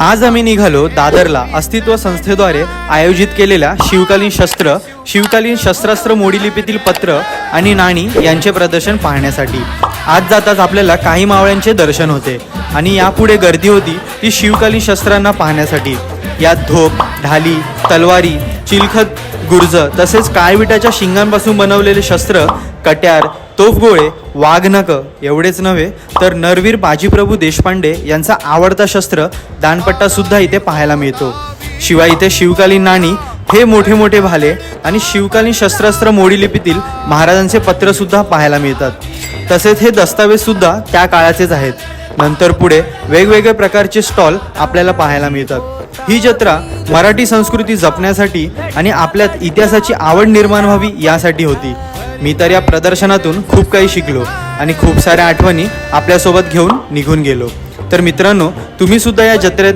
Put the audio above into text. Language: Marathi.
आज आम्ही निघालो दादरला अस्तित्व संस्थेद्वारे आयोजित केलेल्या शिवकालीन शस्त्रास्त्र मोडी लिपीतील पत्र आणि नाणी यांचे प्रदर्शन पाहण्यासाठी। आज जाताच आपल्याला काही मावळ्यांचे दर्शन होते आणि यापुढे गर्दी होती ती शिवकालीन शस्त्रांना पाहण्यासाठी। यात धोप, ढाली, तलवारी, चिलखत, गुर्ज तसेच काळविटाच्या शिंगांपासून बनवलेले शस्त्र, कट्यार, तोफगोळे, वाघनख एवढेच नव्हे तर नरवीर बाजीप्रभू देशपांडे यांचा आवडता शस्त्र दानपट्टा सुद्धा इथे पाहायला मिळतो। शिवाय इथे शिवकालीन नाणी, हे मोठे मोठे भाले आणि शिवकालीन शस्त्रास्त्र मोडी लिपीतील महाराजांचे पत्र सुद्धा पाहायला मिळतात। तसेच हे दस्तावेज सुद्धा त्या काळाचेच आहेत। नंतर पुढे वेगवेगळे प्रकारचे स्टॉल आपल्याला पाहायला मिळतात। ही जत्रा मराठी संस्कृती जपण्यासाठी आणि आपल्यात इतिहासाची आवड निर्माण व्हावी यासाठी होती। मी तर या प्रदर्शनातून खूप काही शिकलो आणि खूप साऱ्या आठवणी आपल्यासोबत घेऊन निघून गेलो। तर मित्रांनो, तुम्ही सुद्धा या जत्रेत